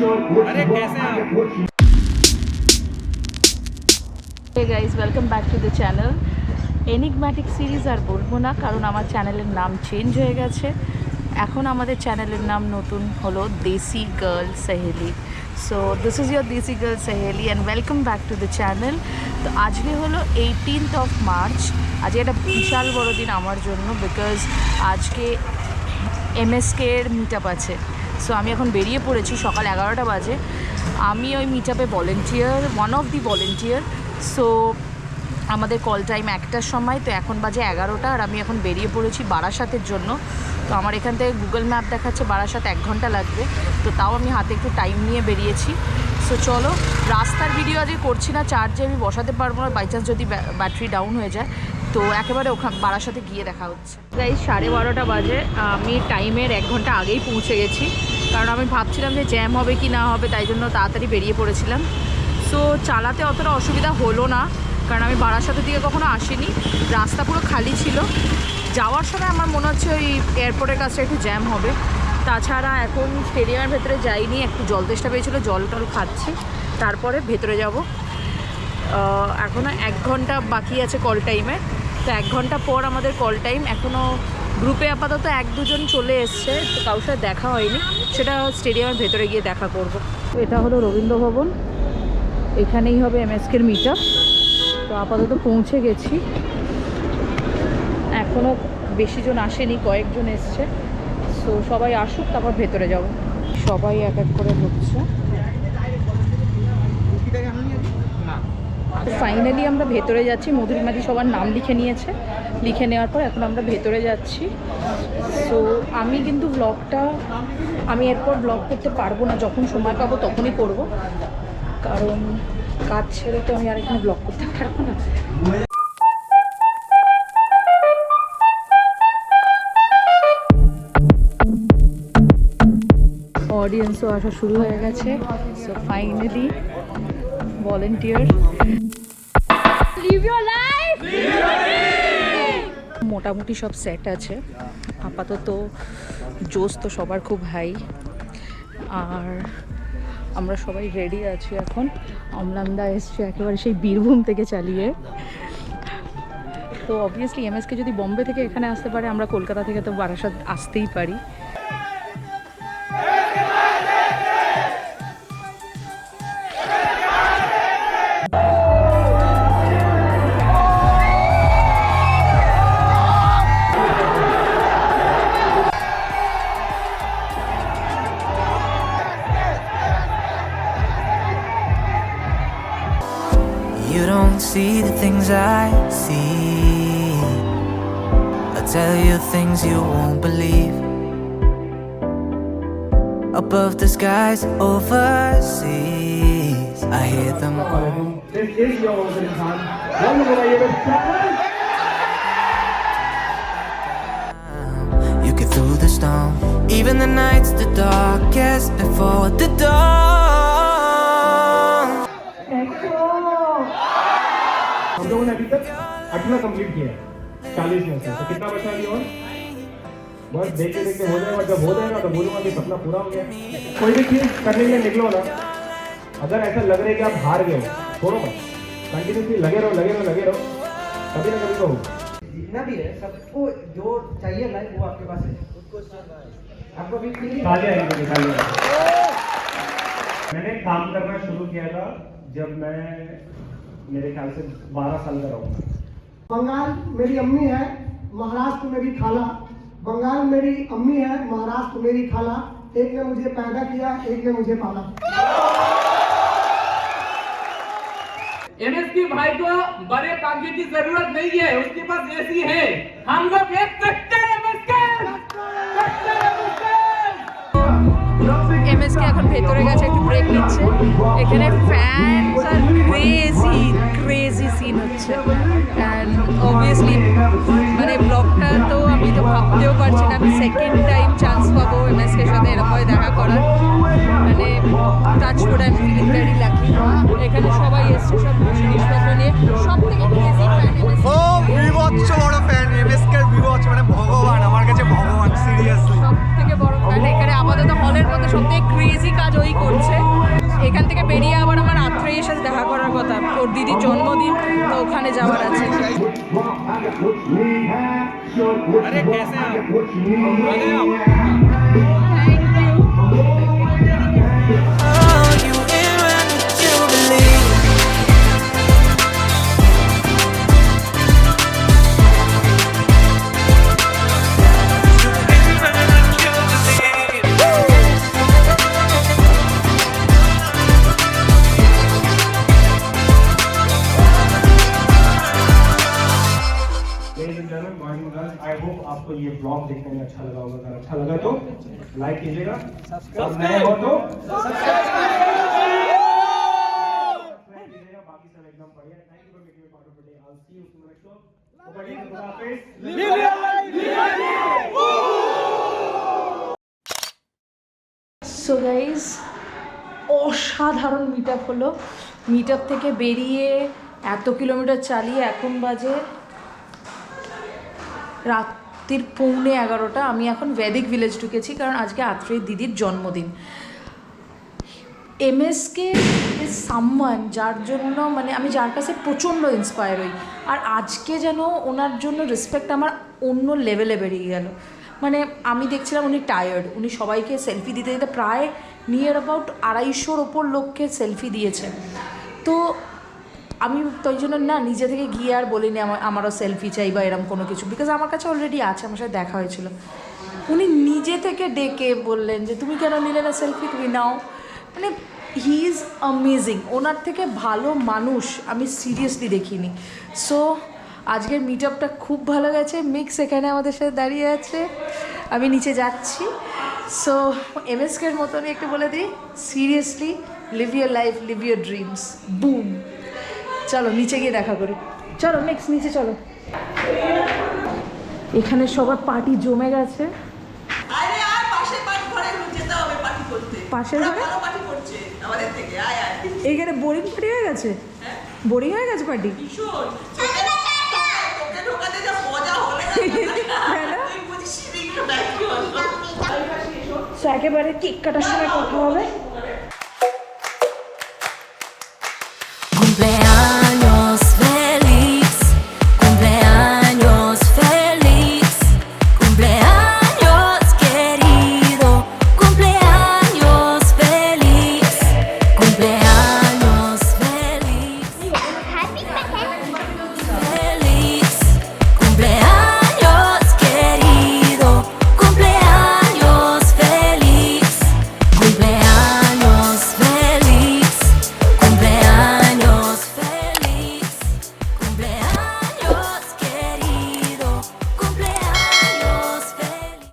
अरे कैसे आप? Hey guys, welcome back to the channel. Enigmatic series আর বলবো না, কারণ আমার চ্যানেলের নাম চেঞ্জ হয়ে গেছে। এখন আমাদের চ্যানেলের নাম নতুন হলো desi girl Saheli. So this is your desi girl Saheli and welcome back to the channel. তো আজকে হলো 18th of March। আজকে একটা বিশাল বড় দিন আমার জন্য, বিকজ আজকে MSK এর মিটআপ আছে। সো আমি এখন বেরিয়ে পড়েছি, সকাল 11টা বাজে। আমি ওই মিটআপে volunteer, one of the volunteer. So আমাদের কল টাইম 1টার সময়, তো এখন বাজে 11টা, আর আমি এখন বেরিয়ে পড়েছি বারাসাতের জন্য। তো আমার এখান থেকে গুগল ম্যাপ দেখাচ্ছে বারাসাত 1 ঘন্টা লাগবে, তো তাও আমি হাতে একটু টাইম নিয়ে বেরিয়েছি। সো চলো, রাস্তার ভিডিও আজকে করছি না, চার্জে আমি বসাতে পারবো না, বাই চান্স যদি ব্যাটারি ডাউন হয়ে যায়। তো একেবারে ওখানে বারাসাতে গিয়ে দেখা হচ্ছে। প্রায় 12:30 বাজে, আমি টাইমের 1 ঘন্টা আগেই পৌঁছে গেছি, কারণ আমি ভাবছিলাম যে জ্যাম হবে কি না হবে, তাই জন্য তাড়াতাড়ি বেরিয়ে পড়েছিলাম। সো চালাতে অতটা অসুবিধা হলো না, কারণ আমি বারাসাতের দিকে কখনো আসিনি, রাস্তা পুরো খালি ছিল। যাওয়ার সময় আমার মনে হচ্ছে ওই এয়ারপোর্টের কাছে একটু জ্যাম হবে। তাছাড়া এখন স্টেডিয়ামের ভেতরে যাইনি, একটু জল তেষ্টা পেয়েছিলো, জল টল খাচ্ছি, তারপরে ভেতরে যাব। এখনও 1 ঘন্টা বাকি আছে কল টাইমে, তো 1 ঘন্টা পর আমাদের কল টাইম। এখনও গ্রুপে আপাতত 1-2 জন চলে এসছে, তো কারোর সাথে দেখা হয়নি, সেটা স্টেডিয়ামের ভেতরে গিয়ে দেখা করব। তো এটা হলো রবীন্দ্র ভবন, এখানেই হবে MSK এর মিটআপ। তো আপাতত পৌঁছে গেছি, এখনও বেশি জন আসেনি, কয়েকজন এসছে। সো সবাই আসুক, তারপর ভেতরে যাব। সবাই এক এক করে ঢুকছে। ফাইনালি আমরা ভেতরে যাচ্ছি। মধুরিমাদি সবার নাম লিখে নিয়েছে, লিখে নেওয়ার পর এখন আমরা ভেতরে যাচ্ছি। সো আমি কিন্তু ব্লগটা আমি এরপর ব্লগ করতে পারবো না, যখন সময় পাবো তখনই করব, কারণ কাজ ছেড়ে তো আমি আর এখানে ব্লগ করতে পারবো না। অডিয়েন্সও আসা শুরু হয়ে গেছে। So finally volunteer, live your life. মোটামুটি সব সেট আছে আপাতত, জোশ তো সবার খুব হাই, আর আমরা সবাই রেডি আছি। এখন অমলান্দা এসছে একেবারে সেই বীরভূম থেকে চালিয়ে। তো অবভিয়াসলি MSK যদি বম্বে থেকে এখানে আসতে পারে, আমরা কলকাতা থেকে তো বারাসাত আসতেই পারি। You don't see the things I see. I tell you things you won't believe. Above the skies, overseas, I hear them all. This is your opening time. You get through the storm, even the nights the darkest before the dawn. हम लोगों ने अभी तक 18 complete किया है 40 में से, तो कितना बचा अभी और? बस देखते देखते हो जाएगा, जब हो जाएगा तो बोलूँगा कि सपना पूरा हो गया। कोई भी चीज़ करने के लिए निकलो ना, अगर ऐसा लग रहा है कि आप हार गए, छोड़ो मत, कंटिन्यूसली लगे रहो, कभी ना कभी तो हो। जितना भी है सबको जो चाहिए लाइफ वो आपके पास है, आपको भी मैंने काम करना शुरू किया था जब मैं मेरे ख्याल से 12 साल का रहूँगा। बंगाल मेरी अम्मी है, महाराष्ट्र मेरी खाला। बंगाल मेरी अम्मी है, महाराष्ट्र मेरी खाला। एक ने मुझे पैदा किया, एक ने मुझे पाला। MSK भाई को बड़े कागज की जरूरत नहीं है, उसके पास AC है। हम लोग एक कट्टर MSK। MSK এখন ভেতরে গেছে, একটু ব্রেক নিচ্ছে। এখানে ফ্যানস আর ক্রেজি সিন হচ্ছে। অ্যান্ড অবভিয়াসলি মানে ব্লগটা তো আমি তো ভাবতেও পারছি না, আমি সেকেন্ড টাইম চান্স পাবো MSK এর সাথে এরকমভাবে দেখা করার। মানে touch wood, I am feeling very lucky. এখানে সবাই এসছে সব জিনিসপত্র নিয়ে। সব থেকে ক্রেজি ফ্যান বিভৎস বড় ফ্যান MSK এর, বিভৎস মানে ভগবান, আমার কাছে ভগবান, সিরিয়াসলি সব থেকে বড় ফ্যান। এখানে আপাতত হলের মধ্যে সব থেকে ক্রেজি কাজ ওই করছে। ওর দিদির জন্মদিন, তো ওখানে যাওয়ার আছে। अरे कैसे हैं आप? Oh, you in when you believe. Ladies and gentlemen, boys and girls, I hope आपको ये ब्लॉग देखने में अच्छा लगा होगा। अगर अच्छा लगा तो लाइक कीजिएगा और नए हो तो सब्सक्राइब कीजिएगा। बाकी सब एकदम बढ़िया। Thank you for making me part of the day. I'll see you in the next vlog. Buddy, खुदा हाफिज़। Live your life, live your life। So guys, অসাধারণ মিট আপ হলো। মিট আপ থেকে বেরিয়ে এত কিলোমিটার চালিয়ে এখন বাজে রাত্রির 11:15। আমি এখন ভেদিক ভিলেজ ঢুকেছি, কারণ আজকে আত্রেয়ীর দিদির জন্মদিন। এমএসকে ইজ সামওয়ান যার জন্য মানে আমি যার কাছে প্রচণ্ড ইন্সপায়ার হই। আর আজকে যেন ওনার জন্য রেসপেক্ট আমার অন্য লেভেলে বেরিয়ে গেল। মানে আমি দেখছিলাম উনি টায়ার্ড, উনি সবাইকে সেলফি দিতে দিতে প্রায় নিয়ার অ্যাবাউট 250-ওর ওপর লোককে সেলফি দিয়েছে। তো আমি তাই জন্য না নিজে থেকে গিয়ে আর বলিনি আমারও সেলফি চাই বা এরকম কোনো কিছু, বিকজ আমার কাছে অলরেডি আছে, আমার সাথে দেখা হয়েছিল। উনি নিজে থেকে ডেকে বললেন যে তুমি কেন নিলে না সেলফি, তুমি নাও। মানে হি ইজ অ্যামেজিং। ওনার থেকে ভালো মানুষ আমি সিরিয়াসলি দেখিনি। সো আজকের মিট আপটা খুব ভালো গেছে। মিক্স এখানে আমাদের সাথে দাঁড়িয়ে আছে, আমি নিচে যাচ্ছি। সো এমএসকের মতনই একটু বলে দিই, seriously live your life, live your dreams, boom. চলো নিচে গিয়ে দেখা করি, চলো নেক্সট নিচে চলো। এখানে সবার পার্টি জমে গেছে। পাশের ঘরে এইখানে বোরিং পার্টি হয়ে গেছে, বোরিং হয়ে গেছে পার্টি। একেবারে কেক কাটার সময় কথা হবে।